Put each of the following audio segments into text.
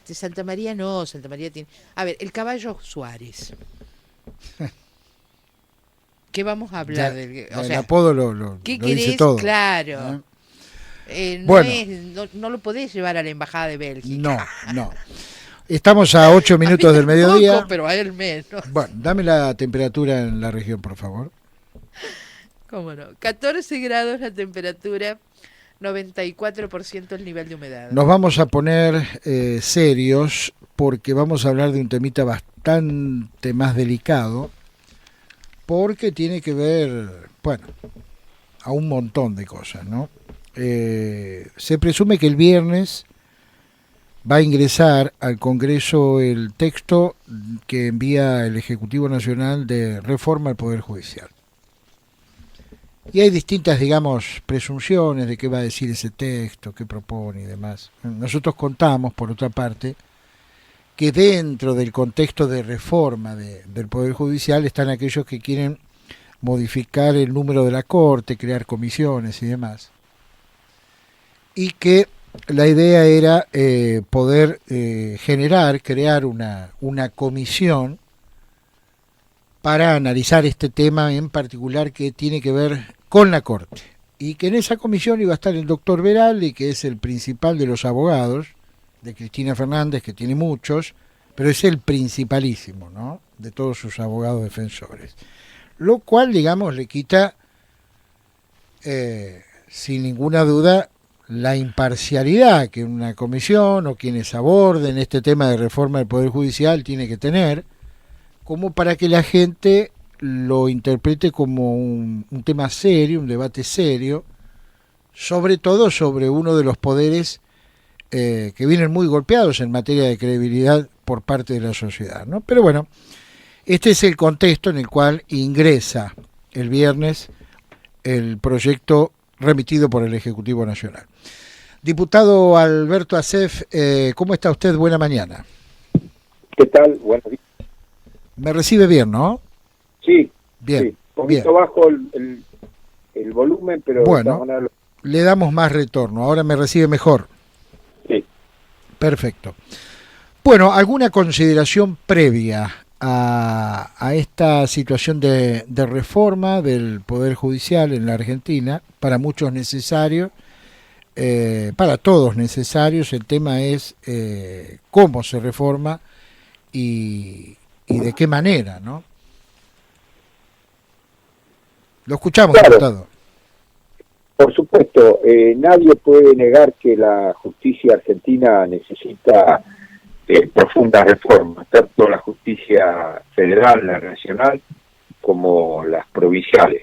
Santa María no, Santa María tiene... A ver, el caballo Suárez. ¿Qué vamos a hablar Ya, del... O ya el sea, apodo ¿qué lo dice querés? todo. Claro. ¿Eh? No Bueno, es, no lo podés llevar a la embajada de Bélgica. no, no. Estamos a 8 A mí minutos del tampoco, mediodía. pero a él menos. Bueno, dame la temperatura en la región, por favor. ¿Cómo no? 14 grados la temperatura, 94% el nivel de humedad. Nos vamos a poner serios porque vamos a hablar de un temita bastante más delicado, porque tiene que ver, bueno, a un montón de cosas, ¿no? Se presume que el viernes va a ingresar al Congreso el texto que envía el Ejecutivo Nacional de reforma al Poder Judicial. Y hay distintas, digamos, presunciones de qué va a decir ese texto, qué propone y demás. Nosotros contamos, por otra parte, que dentro del contexto de reforma del Poder Judicial están aquellos que quieren modificar el número de la Corte, crear comisiones y demás. Y que la idea era poder crear una comisión para analizar este tema en particular que tiene que ver con la Corte. Y que en esa comisión iba a estar el doctor Veraldi, que es el principal de los abogados, de Cristina Fernández, que tiene muchos, pero es el principalísimo, ¿no?, de todos sus abogados defensores. Lo cual, digamos, le quita, sin ninguna duda, la imparcialidad que una comisión o quienes aborden este tema de reforma del Poder Judicial tiene que tener, como para que la gente lo interprete como un tema serio, un debate serio, sobre todo sobre uno de los poderes que vienen muy golpeados en materia de credibilidad por parte de la sociedad, ¿no? Pero bueno, este es el contexto en el cual ingresa el viernes el proyecto remitido por el Ejecutivo Nacional. Diputado Alberto Asef, ¿cómo está usted? Buena mañana. ¿Qué tal? Buenos días. Me recibe bien, ¿no? Sí, bien, sí. Un poquito bien. bajo el volumen, pero bueno, manera... le damos más retorno. Ahora me recibe mejor. Sí. Perfecto. Bueno, ¿alguna consideración previa a esta situación de reforma del Poder Judicial en la Argentina? Para muchos necesarios, para todos necesarios. El tema es cómo se reforma y de qué manera, ¿no? Lo escuchamos, Claro, diputado. por supuesto, nadie puede negar que la justicia argentina necesita profundas reformas, tanto la justicia federal, la nacional, como las provinciales.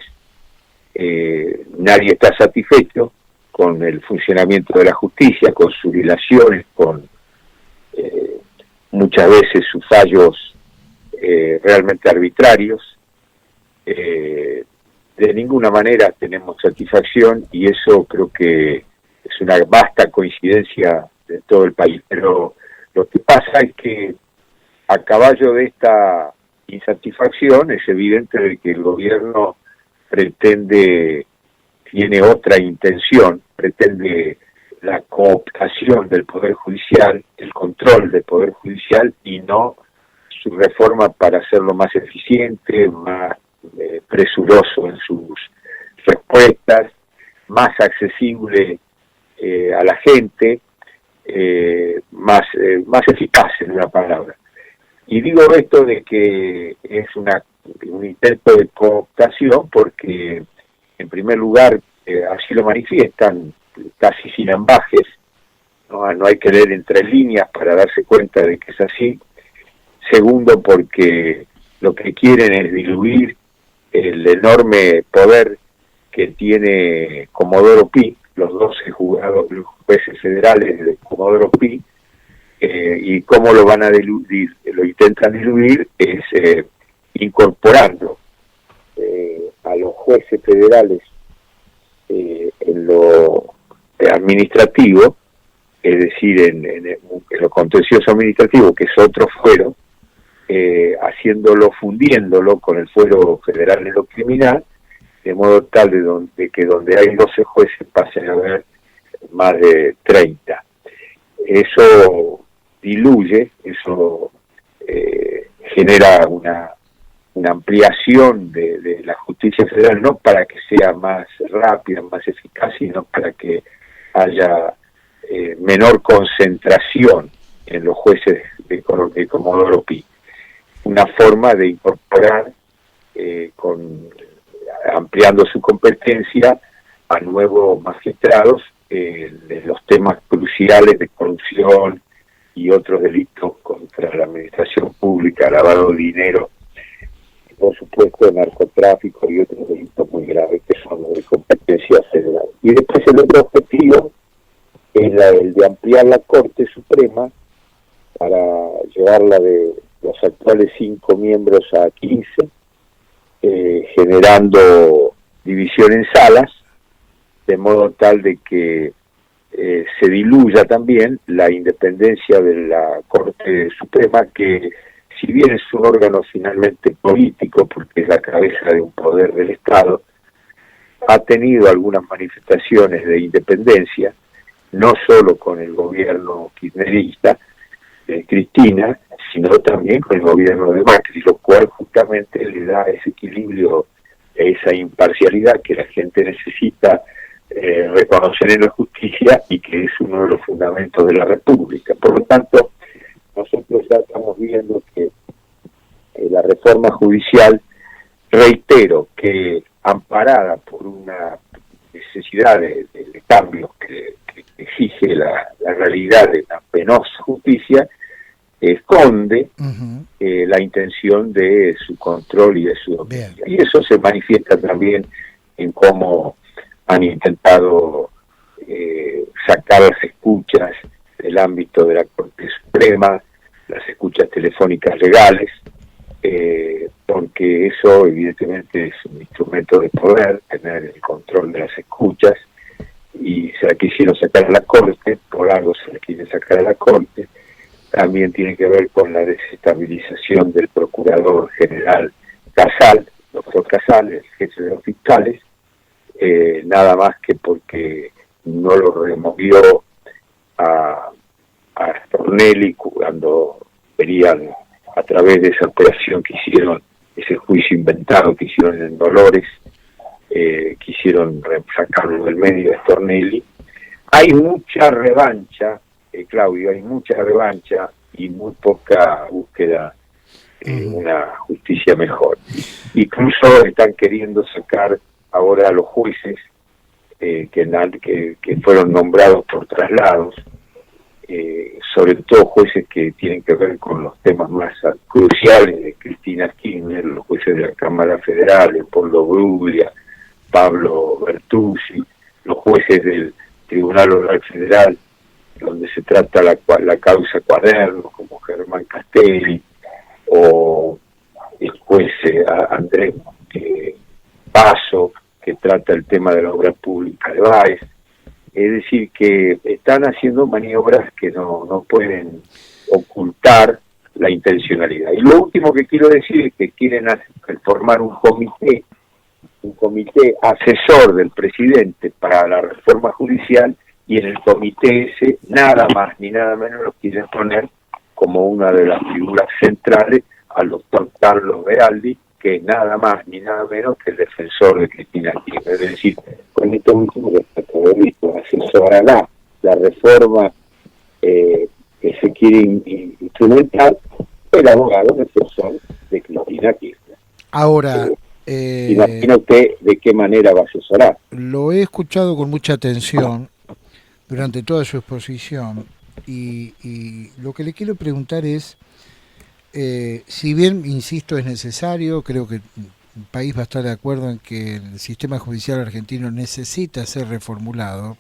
Nadie está satisfecho con el funcionamiento de la justicia, con sus dilaciones, con muchas veces sus fallos realmente arbitrarios. De ninguna manera tenemos satisfacción y eso creo que es una vasta coincidencia de todo el país. Pero lo que pasa es que a caballo de esta insatisfacción es evidente de que el gobierno tiene otra intención, pretende la cooptación del Poder Judicial, el control del Poder Judicial y no su reforma para hacerlo más eficiente, más presuroso en sus respuestas, más accesible a la gente, más eficaz en una palabra. Y digo esto de que es un intento de cooptación porque, en primer lugar, así lo manifiestan casi sin ambajes, no hay que leer entre líneas para darse cuenta de que es así. Segundo, porque lo que quieren es diluir el enorme poder que tiene Comodoro Pi, los 12 los jueces federales de Comodoro Pi, y cómo lo van a diluir, lo intentan diluir es incorporando a los jueces federales en lo administrativo, es decir, en lo contencioso administrativo, que es otro fuero, fundiéndolo con el fuero federal de lo criminal, de modo tal de que donde hay 12 jueces pasen a haber más de 30. Eso diluye, eso genera una ampliación de la justicia federal, no para que sea más rápida, más eficaz, sino para que haya menor concentración en los jueces de Comodoro Pi. Una forma de incorporar, ampliando su competencia, a nuevos magistrados de los temas cruciales de corrupción y otros delitos contra la administración pública, lavado de dinero, y por supuesto narcotráfico y otros delitos muy graves que son de competencia federal. Y después el otro objetivo es el de ampliar la Corte Suprema para llevarla de los actuales 5 miembros a 15, generando división en salas, de modo tal de que se diluya también la independencia de la Corte Suprema, que si bien es un órgano finalmente político, porque es la cabeza de un poder del Estado, ha tenido algunas manifestaciones de independencia, no solo con el gobierno kirchnerista, Cristina, sino también con el gobierno de Macri, lo cual justamente le da ese equilibrio, esa imparcialidad que la gente necesita reconocer en la justicia y que es uno de los fundamentos de la República. Por lo tanto, nosotros ya estamos viendo que la reforma judicial, reitero, que amparada por una necesidad de cambios que exige la realidad de la penosa justicia, esconde la intención de su control y de su dominio. Bien. Y eso se manifiesta también en cómo han intentado sacar las escuchas del ámbito de la Corte Suprema, las escuchas telefónicas legales, porque eso evidentemente es un instrumento de poder, tener el control de las escuchas, y se la quisieron sacar a la Corte, por algo se la quieren sacar a la Corte. También tiene que ver con la desestabilización del Procurador General Casal, doctor Casal, el jefe de los fiscales, nada más que porque no lo removió a Stornelli cuando venían a través de esa operación que hicieron, ese juicio inventado que hicieron en Dolores, quisieron sacarlo del medio de Stornelli. Hay mucha revancha, Claudio, hay mucha revancha y muy poca búsqueda de una justicia mejor. Incluso están queriendo sacar ahora a los jueces que fueron nombrados por traslados, sobre todo jueces que tienen que ver con los temas más cruciales de Cristina Kirchner, los jueces de la Cámara Federal, Leopoldo Bruglia, Pablo Bertuzzi, los jueces del Tribunal Oral Federal, donde se trata la causa Cuaderno, como Germán Castelli, o el juez Andrés Paso, que trata el tema de la obra pública de Báez. Es decir, que están haciendo maniobras que no pueden ocultar la intencionalidad. Y lo último que quiero decir es que quieren formar un comité asesor del presidente para la reforma judicial, y en el comité ese nada más ni nada menos lo quieren poner como una de las figuras centrales al doctor Carlos Beraldi, que es nada más ni nada menos que el defensor de Cristina Kirchner. Es decir, con esto último que está todo listo, asesorará la reforma que se quiere instrumentar el abogado defensor de Cristina Kirchner. Ahora, imagina usted de qué manera va a asesorar. Lo he escuchado con mucha atención durante toda su exposición, y lo que le quiero preguntar es, si bien, insisto, es necesario, creo que el país va a estar de acuerdo en que el sistema judicial argentino necesita ser reformulado,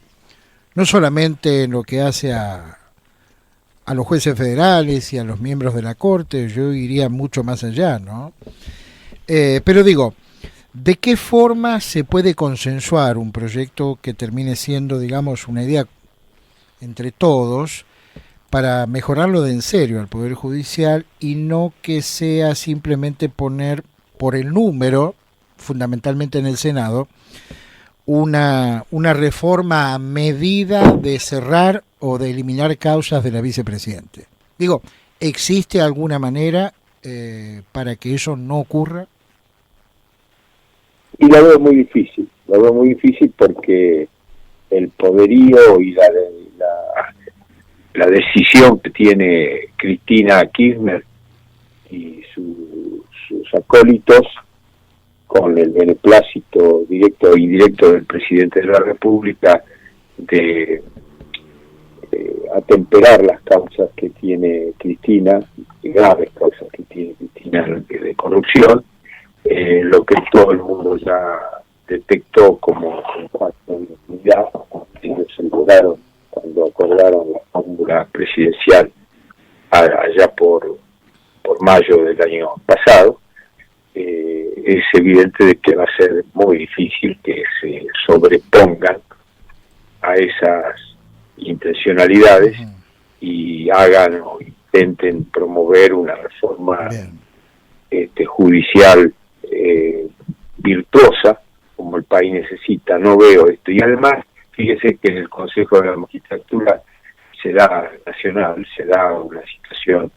no solamente en lo que hace a los jueces federales y a los miembros de la Corte, yo iría mucho más allá, ¿no? Pero digo, ¿de qué forma se puede consensuar un proyecto que termine siendo, digamos, una idea entre todos para mejorarlo de en serio al Poder Judicial, y no que sea simplemente poner por el número, fundamentalmente en el Senado, una reforma a medida de cerrar o de eliminar causas de la vicepresidente? Digo, ¿existe alguna manera para que eso no ocurra? Y la veo muy difícil porque el poderío y la decisión que tiene Cristina Kirchner y sus acólitos, con el beneplácito directo e indirecto del presidente de la República, de atemperar las causas que tiene Cristina, graves causas que tiene Cristina de corrupción, lo que todo el mundo ya detectó como un pacto de impunidad. Ellos se lograron cuando acordaron la fórmula presidencial allá por mayo del año pasado. Es evidente de que va a ser muy difícil que se sobrepongan a esas intencionalidades y hagan o intenten promover una reforma judicial virtuosa como el país necesita. No veo esto. Y además, fíjese que en el Consejo de la Magistratura nacional se da una situación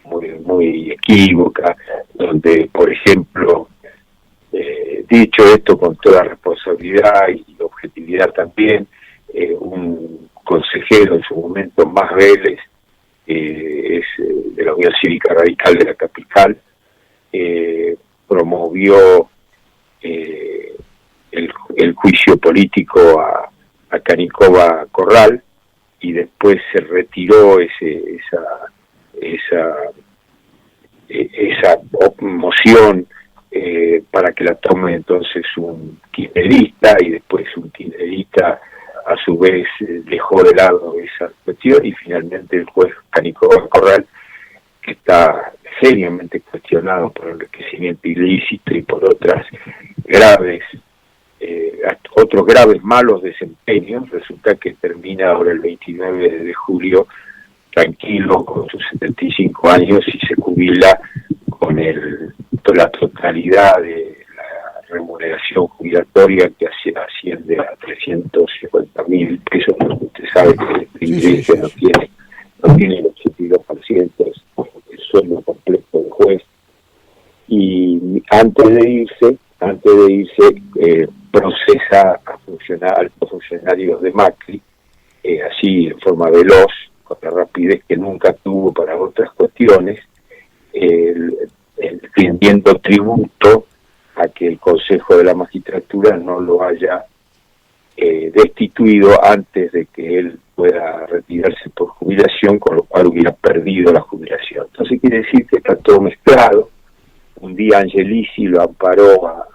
muy equívoca, donde, por ejemplo, dicho esto con toda responsabilidad y objetividad también, un consejero en su momento, Más Vélez, es de la Unión Cívica Radical de la capital, promovió el juicio político a Canicova Corral, y después se retiró esa moción para que la tome entonces un kirchnerista, y después un kirchnerista a su vez dejó de lado esa cuestión, y finalmente el juez Canicova Corral, que está seriamente cuestionado por enriquecimiento ilícito y por otros graves malos desempeños, resulta que termina ahora el 29 de julio tranquilo con sus 75 años y se jubila con la totalidad de la remuneración jubilatoria, que asciende a 350.000 pesos, porque usted sabe que el privilegio no tiene el 82% el sueldo completo del juez. Y antes de irse procesa a los funcionarios de Macri, así en forma veloz, con la rapidez que nunca tuvo para otras cuestiones, rindiendo tributo a que el Consejo de la Magistratura no lo haya destituido antes de que él pueda retirarse por jubilación, con lo cual hubiera perdido la jubilación. Entonces quiere decir que está todo mezclado. Un día Angelici lo amparó a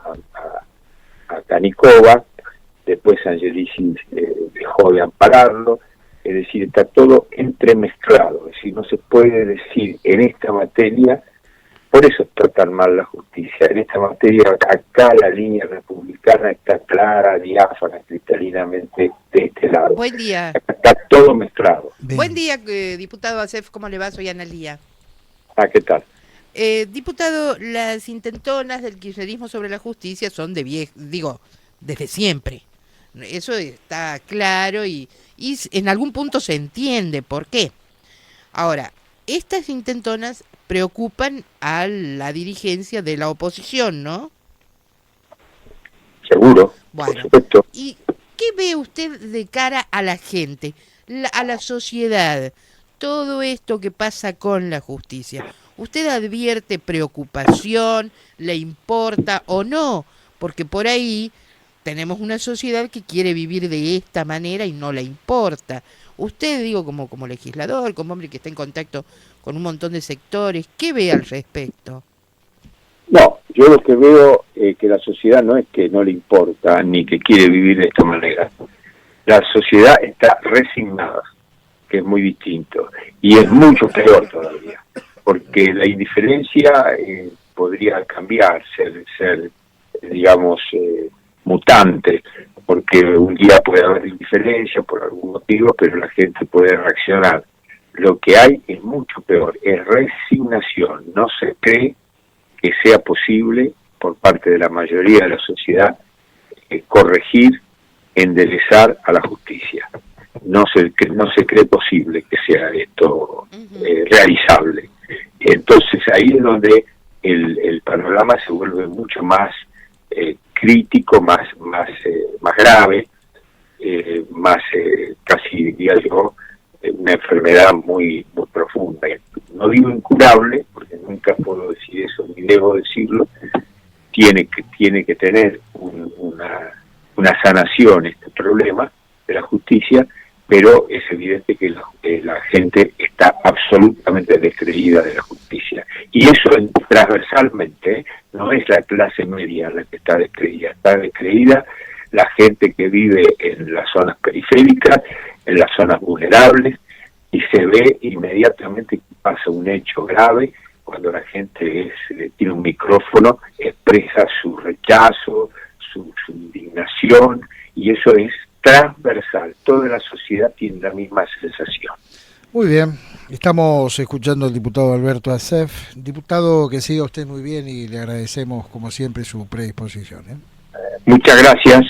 Canicova, después Angelici dejó de ampararlo, es decir, está todo entremezclado, es decir, no se puede decir en esta materia, por eso está tan mal la justicia, en esta materia acá la línea republicana está clara, diáfana, cristalinamente de este lado. Buen día. Acá está todo mezclado. Bien. Buen día, diputado Acef, ¿cómo le va? Soy Analía. ¿Qué tal? Diputado, las intentonas del kirchnerismo sobre la justicia son desde siempre. Eso está claro y en algún punto se entiende por qué. Ahora, estas intentonas preocupan a la dirigencia de la oposición, ¿no? Seguro, Bueno, por supuesto. ¿y qué ve usted de cara a la gente, a la sociedad, todo esto que pasa con la justicia? ¿Usted advierte preocupación, le importa o no? Porque por ahí tenemos una sociedad que quiere vivir de esta manera y no le importa. Usted, digo, como legislador, como hombre que está en contacto con un montón de sectores, ¿qué ve al respecto? No, yo lo que veo es que la sociedad no es que no le importa ni que quiere vivir de esta manera. La sociedad está resignada, que es muy distinto, y es mucho peor todavía, porque la indiferencia podría cambiar, ser digamos, mutante, porque un día puede haber indiferencia por algún motivo, pero la gente puede reaccionar. Lo que hay es mucho peor, es resignación. No se cree que sea posible por parte de la mayoría de la sociedad corregir, enderezar a la justicia. no se cree posible que sea esto realizable. Entonces ahí es donde el panorama se vuelve mucho más crítico, más grave, casi diría yo, una enfermedad muy profunda. No digo incurable, porque nunca puedo decir eso, ni debo decirlo. Tiene que tener una sanación este problema de la justicia, pero es evidente que la gente está absolutamente descreída de la justicia. Y eso transversalmente, no es la clase media la que está descreída la gente que vive en las zonas periféricas, en las zonas vulnerables, y se ve inmediatamente que pasa un hecho grave cuando la gente tiene un micrófono, expresa su rechazo, su indignación, y eso es transversal. Toda la sociedad tiene la misma sensación. Muy bien, estamos escuchando al diputado Alberto Assef. Diputado, que siga usted muy bien y le agradecemos como siempre su predisposición. Muchas gracias.